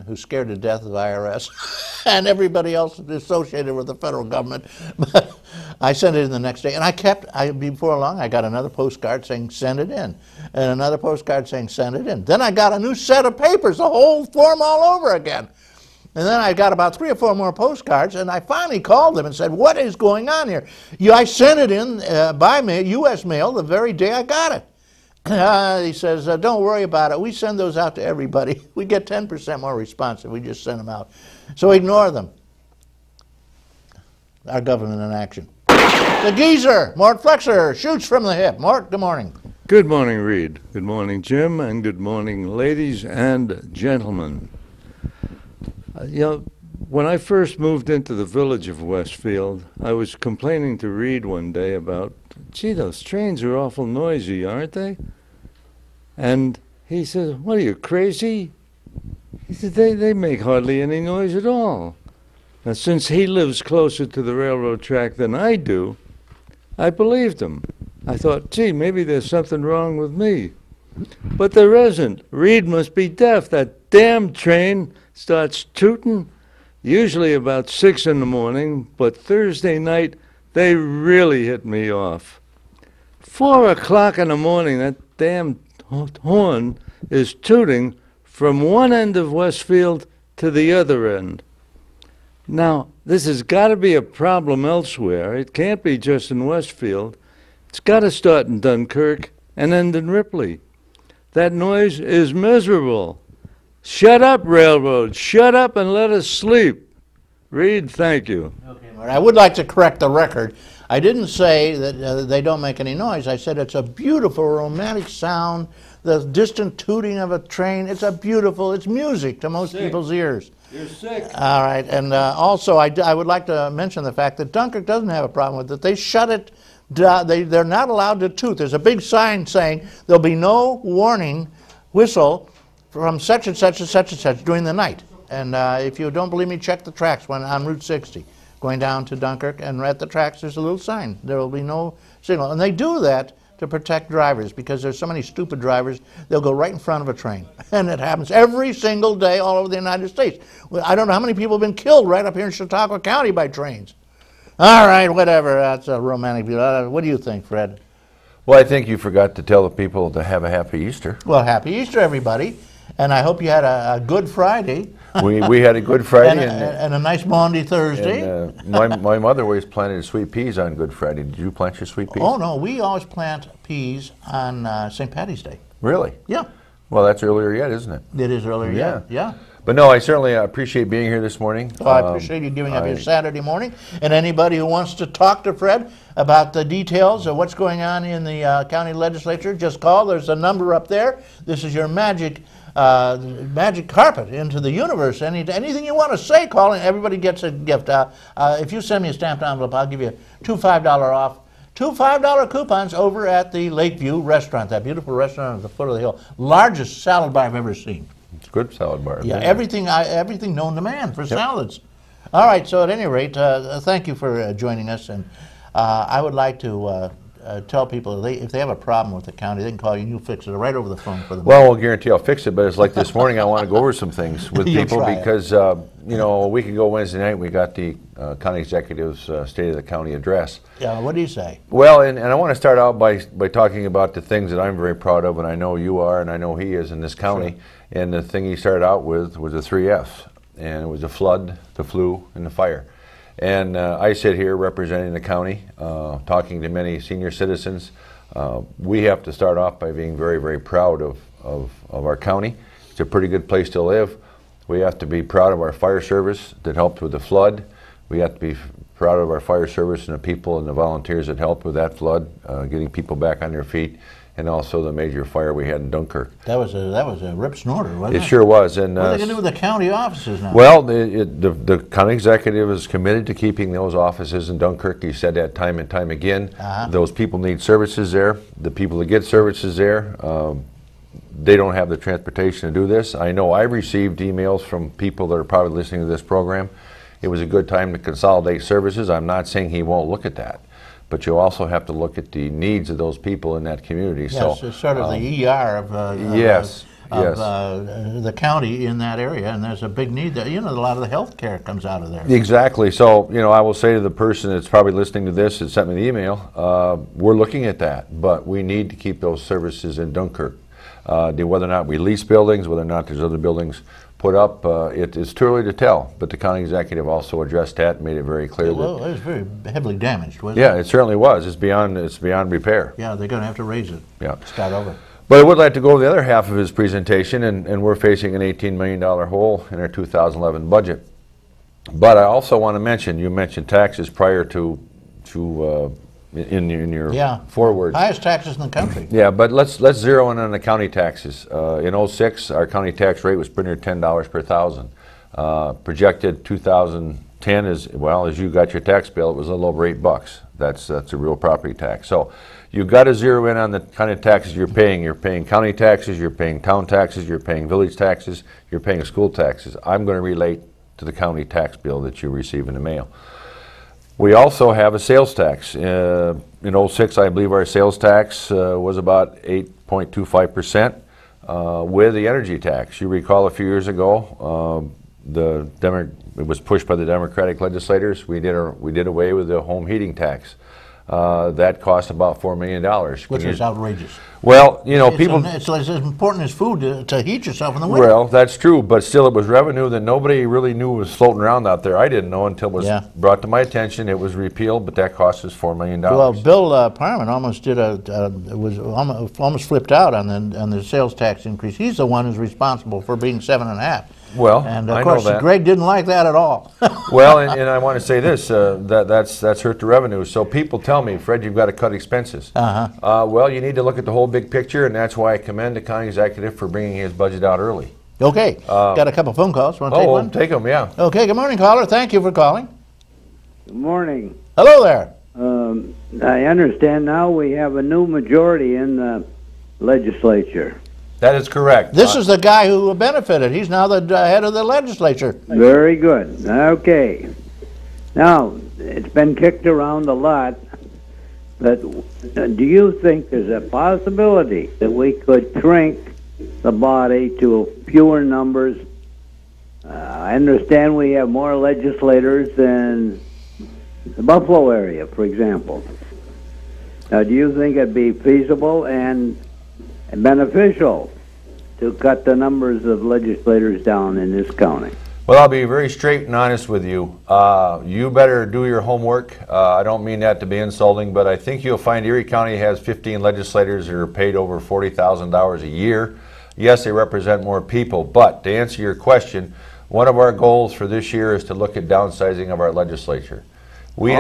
who's scared to death of the IRS and everybody else associated with the federal government. But I sent it in the next day, and before long I got another postcard saying send it in, and another postcard saying send it in. Then I got a new set of papers, the whole form all over again. And then I got about 3 or 4 more postcards, and I finally called them and said, what is going on here? I sent it in by mail, U.S. mail, the very day I got it. He says, don't worry about it. We send those out to everybody. We get 10% more response if we just send them out. So ignore them. Our government in action. The geezer, Mort Flexer, shoots from the hip. Mort, good morning. Good morning, Reed. Good morning, Jim, and good morning, ladies and gentlemen. When I first moved into the village of Westfield, I was complaining to Reed one day about, gee, those trains are awful noisy, aren't they? And he said, what are you, crazy? He said, they make hardly any noise at all. Now, since he lives closer to the railroad track than I do, I believed him. I thought, gee, maybe there's something wrong with me. But there isn't. Reed must be deaf. That damn train starts tooting usually about 6 in the morning, but Thursday night they really hit me off. 4 o'clock in the morning, that damn horn is tooting from one end of Westfield to the other end. Now, this has got to be a problem elsewhere. It can't be just in Westfield. It's got to start in Dunkirk and end in Ripley. That noise is miserable. Shut up, railroad. Shut up and let us sleep. Reed, thank you. Okay, I would like to correct the record. I didn't say that they don't make any noise. I said it's a beautiful, romantic sound, the distant tooting of a train. It's music to most people's ears. You're sick. All right, and also I would like to mention the fact that Dunkirk doesn't have a problem with it. They shut it down. They're not allowed to toot. There's a big sign saying there'll be no warning whistle from such and such and such and such during the night. And if you don't believe me, check the tracks on Route 60. Going down to Dunkirk, and at the tracks there's a little sign. There will be no signal. And they do that to protect drivers, because there's so many stupid drivers, they'll go right in front of a train. And it happens every single day all over the United States. I don't know how many people have been killed right up here in Chautauqua County by trains. All right, whatever, that's a romantic view. What do you think, Fred? Well, I think you forgot to tell the people to have a happy Easter. Well, happy Easter, everybody. And I hope you had a good Friday. We had a good Friday. and a nice Maundy Thursday. And, my mother always planted sweet peas on Good Friday. Did you plant your sweet peas? Oh, no, we always plant peas on St. Patty's Day. Really? Yeah. Well, that's earlier yet, isn't it? It is earlier yet, yeah. But no, I certainly appreciate being here this morning. Well, I appreciate you giving up your Saturday morning. And anybody who wants to talk to Fred about the details of what's going on in the county legislature, just call. There's a number up there. This is your magic carpet into the universe. Anything you want to say, call, and everybody gets a gift. If you send me a stamped envelope, I'll give you two $5 off. 2 $5 coupons over at the Lakeview restaurant, that beautiful restaurant at the foot of the hill. Largest salad bar I've ever seen. It's a good salad bar. Yeah, everything known to man for salads. All right, so at any rate, thank you for joining us. And I would like to tell people if they have a problem with the county, they can call you and you'll fix it right over the phone for them. Well, we'll guarantee I'll fix it, but it's like this morning I want to go over some things with people because, you know, a week ago Wednesday night we got the county executive's State of the County address. Yeah, what do you say? Well, and I want to start out by talking about the things that I'm very proud of, and I know you are, and I know he is in this county. Sure. And the thing he started out with was the 3 F's, and it was the flood, the flu, and the fire. And I sit here representing the county, talking to many senior citizens. We have to start off by being very, very proud of our county. It's a pretty good place to live. We have to be proud of our fire service that helped with the flood. We have to be proud of our fire service and the people and the volunteers that helped with that flood, getting people back on their feet, and also the major fire we had in Dunkirk. That was a rip snorter, wasn't it? It sure was. And what are they going to do with the county offices now? Well, the county executive is committed to keeping those offices in Dunkirk. He said that time and time again. Those people need services there. The people that get services there, they don't have the transportation to do this. I know I've received emails from people that are probably listening to this program. It was a good time to consolidate services. I'm not saying he won't look at that. But you also have to look at the needs of those people in that community. Yes, so, it's sort of the ER of yes. of Yes. the county in that area, and there's a big need there. You know, a lot of the health care comes out of there. Exactly. So, you know, I will say to the person that's probably listening to this that sent me the email, we're looking at that, but we need to keep those services in Dunkirk. Whether or not we lease buildings, whether or not there's other buildings put up, it is too early to tell. But the county executive also addressed that and made it very clear Well, that. it was very heavily damaged, wasn't it? Yeah, it certainly was. It's beyond repair. Yeah, they're going to have to raise it. Yeah. Start over. But I would like to go over the other half of his presentation, and we're facing an $18 million hole in our 2011 budget. But I also want to mention, you mentioned taxes prior to in your forward. Highest taxes in the country. Yeah, but let's zero in on the county taxes. In 06, our county tax rate was pretty near $10 per thousand. Projected 2010 is, well, as you got your tax bill, it was a little over $8. That's a real property tax. So you've got to zero in on the kind of taxes you're paying. You're paying county taxes, you're paying town taxes, you're paying village taxes, you're paying school taxes. I'm going to relate to the county tax bill that you receive in the mail. We also have a sales tax. In 06, I believe our sales tax was about 8.25% with the energy tax. You recall a few years ago, it was pushed by the Democratic legislators. We did away with the home heating tax. That cost about $4 million. Which is outrageous. Well, you know, people. It's as important as food to heat yourself in the winter. Well, that's true, but still, it was revenue that nobody really knew was floating around out there. I didn't know until it was brought to my attention. It was repealed, but that cost us $4 million. Well, Bill Parman almost did almost flipped out on the sales tax increase. He's the one who's responsible for being 7.5. Well, and I of course, know that. Greg didn't like that at all. Well, and I want to say this: that's hurt the revenue. So people tell me, Fred, you've got to cut expenses. Well, you need to look at the whole big picture, and that's why I commend the county executive for bringing his budget out early. Okay, got a couple phone calls. Want to take one? Take them, yeah. Okay, good morning, caller. Thank you for calling. Good morning. Hello there. I understand now we have a new majority in the legislature. That is correct. This is the guy who benefited. He's now the head of the legislature. Very good. Okay. Now, it's been kicked around a lot, but do you think there's a possibility that we could shrink the body to fewer numbers? I understand we have more legislators than the Buffalo area, for example. Now, do you think it'd be feasible and beneficial to cut the numbers of legislators down in this county? Well, I'll be very straight and honest with you. You better do your homework. I don't mean that to be insulting, but I think you'll find Erie County has 15 legislators that are paid over $40,000 a year. Yes, they represent more people, but to answer your question, one of our goals for this year is to look at downsizing of our legislature. We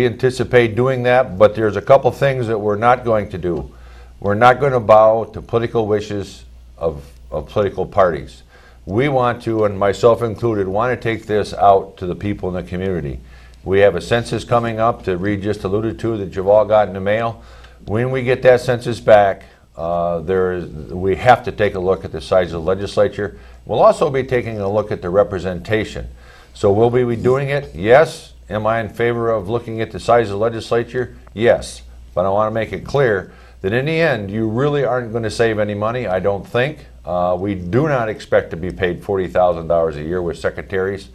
anticipate doing that, but there's a couple things that we're not going to do. We're not going to bow to political wishes of political parties. We want to, and myself included, want to take this out to the people in the community. We have a census coming up that Reed just alluded to that you've all got in the mail. When we get that census back, we have to take a look at the size of the legislature. We'll also be taking a look at the representation. So will we be doing it? Yes. Am I in favor of looking at the size of the legislature? Yes. But I want to make it clear that in the end, you really aren't going to save any money, I don't think. We do not expect to be paid $40,000 a year with secretaries,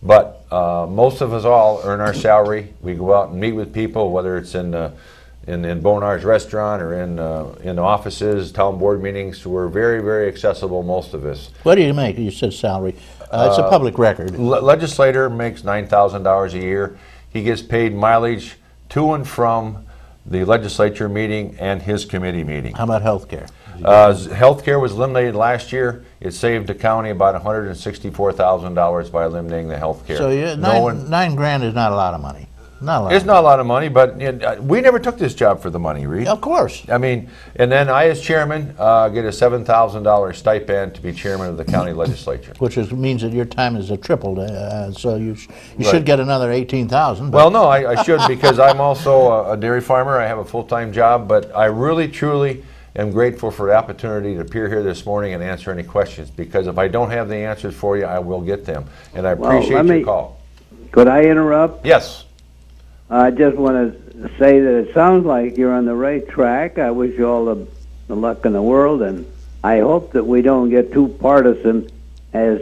but most of us all earn our salary. We go out and meet with people, whether it's in Bonar's restaurant or in the offices, town board meetings. We're very, very accessible, most of us. What do you make? You said salary. It's a public record. Legislator makes $9,000 a year. He gets paid mileage to and from the legislature meeting and his committee meeting. How about health care? Health care was eliminated last year. It saved the county about $164,000 by eliminating the health care. So $9 grand is not a lot of money. It's not a lot of money, but we never took this job for the money, Reed. Of course. I mean, and then I, as chairman, get a $7,000 stipend to be chairman of the county legislature. Which means that your time is tripled, so you should get another $18,000. Well, no, I should, because I'm also a dairy farmer. I have a full-time job, but I really, truly am grateful for the opportunity to appear here this morning and answer any questions, because if I don't have the answers for you, I will get them. And I appreciate your call. Could I interrupt? Yes. I just want to say that it sounds like you're on the right track. I wish you all the luck in the world, and I hope that we don't get too partisan as